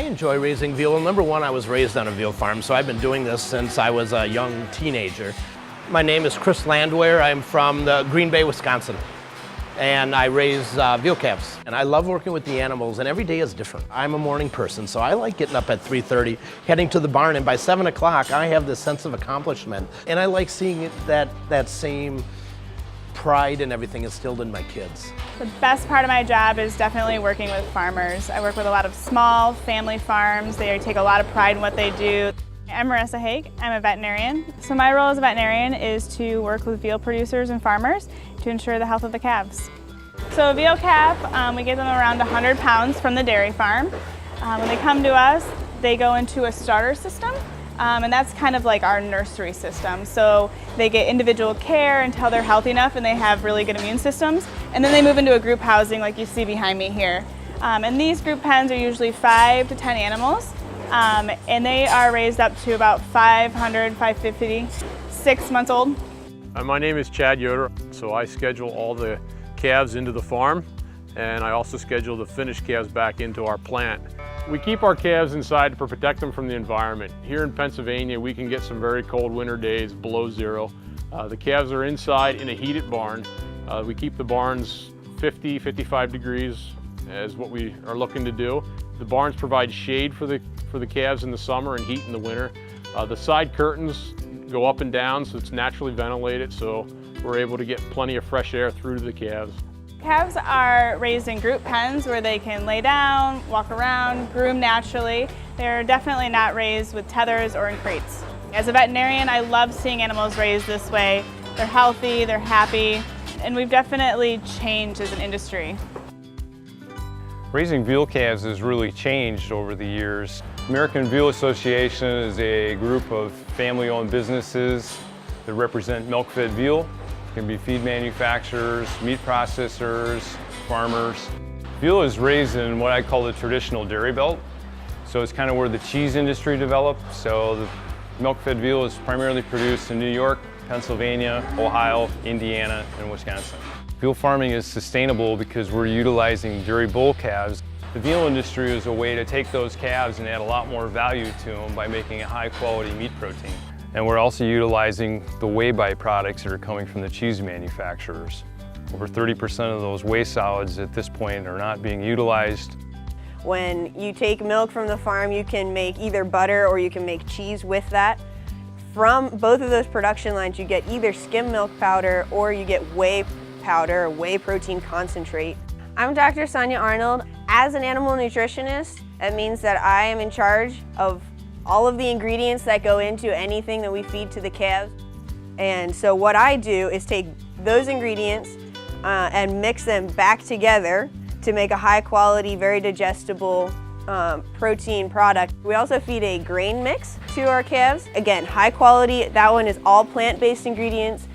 I enjoy raising veal. Well, number one, I was raised on a veal farm, so I've been doing this since I was a young teenager. My name is Chris Landwehr. I'm from Green Bay, Wisconsin, and I raise veal calves. And I love working with the animals, and every day is different. I'm a morning person, so I like getting up at 3:30, heading to the barn, and by 7 o'clock, I have this sense of accomplishment. And I like seeing that same pride and everything instilled in my kids. The best part of my job is definitely working with farmers. I work with a lot of small family farms. They take a lot of pride in what they do. I'm Marissa Haig. I'm a veterinarian. So my role as a veterinarian is to work with veal producers and farmers to ensure the health of the calves. So a veal calf, we get them around 100 pounds from the dairy farm. When they come to us, they go into a starter system. And that's kind of like our nursery system. So they get individual care until they're healthy enough and they have really good immune systems. And then they move into a group housing like you see behind me here. And these group pens are usually 5 to 10 animals. And they are raised up to about 500, 550, 6 months old. My name is Chad Yoder. So I schedule all the calves into the farm, and I also schedule the finished calves back into our plant. We keep our calves inside to protect them from the environment. Here in Pennsylvania, we can get some very cold winter days, below zero. The calves are inside in a heated barn. We keep the barns 50, 55 degrees is what we are looking to do. The barns provide shade for the calves in the summer and heat in the winter. The side curtains go up and down, so it's naturally ventilated, so we're able to get plenty of fresh air through to the calves. Calves are raised in group pens where they can lay down, walk around, groom naturally. They're definitely not raised with tethers or in crates. As a veterinarian, I love seeing animals raised this way. They're healthy, they're happy, and we've definitely changed as an industry. Raising veal calves has really changed over the years. American Veal Association is a group of family-owned businesses that represent milk-fed veal. It can be feed manufacturers, meat processors, farmers. Veal is raised in what I call the traditional dairy belt. So it's kind of where the cheese industry developed. So the milk-fed veal is primarily produced in New York, Pennsylvania, Ohio, Indiana, and Wisconsin. Veal farming is sustainable because we're utilizing dairy bull calves. The veal industry is a way to take those calves and add a lot more value to them by making a high-quality meat protein. And we're also utilizing the whey byproducts that are coming from the cheese manufacturers. Over 30% of those whey solids at this point are not being utilized. When you take milk from the farm, you can make either butter or you can make cheese with that. From both of those production lines, you get either skim milk powder or you get whey powder, or whey protein concentrate. I'm Dr. Sonia Arnold. As an animal nutritionist, that means that I am in charge of all of the ingredients that go into anything that we feed to the calves. And so what I do is take those ingredients and mix them back together to make a high quality, very digestible protein product. We also feed a grain mix to our calves. Again, high quality, that one is all plant-based ingredients,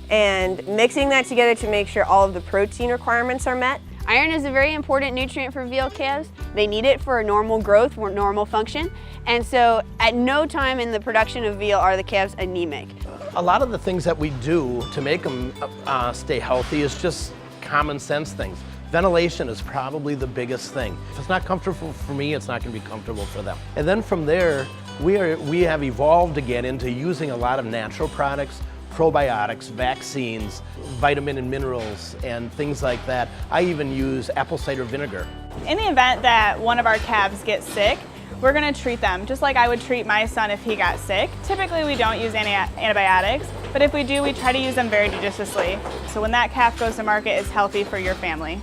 and mixing that together to make sure all of the protein requirements are met. Iron is a very important nutrient for veal calves. They need it for normal growth, for normal function. And so at no time in the production of veal are the calves anemic. A lot of the things that we do to make them stay healthy is just common sense things. Ventilation is probably the biggest thing. If it's not comfortable for me, it's not going to be comfortable for them. And then from there, we have evolved again into using a lot of natural products, probiotics, vaccines, vitamin and minerals, and things like that. I even use apple cider vinegar. In the event that one of our calves gets sick, we're going to treat them just like I would treat my son if he got sick. Typically we don't use antibiotics, but if we do, we try to use them very judiciously. So when that calf goes to market, it's healthy for your family.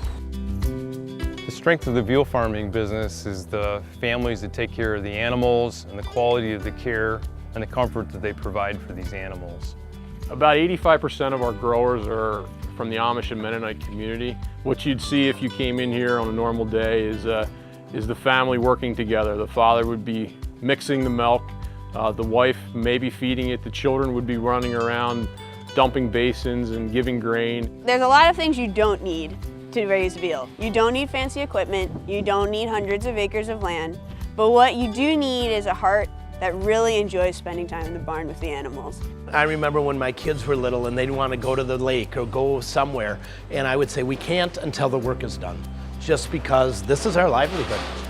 The strength of the veal farming business is the families that take care of the animals and the quality of the care and the comfort that they provide for these animals. About 85% of our growers are from the Amish and Mennonite community. What you'd see if you came in here on a normal day is the family working together. The father would be mixing the milk, the wife maybe feeding it, the children would be running around dumping basins and giving grain. There's a lot of things you don't need to raise veal. You don't need fancy equipment, you don't need hundreds of acres of land, but what you do need is a heart that really enjoys spending time in the barn with the animals. I remember when my kids were little and they'd want to go to the lake or go somewhere, and I would say, we can't until the work is done, just because this is our livelihood.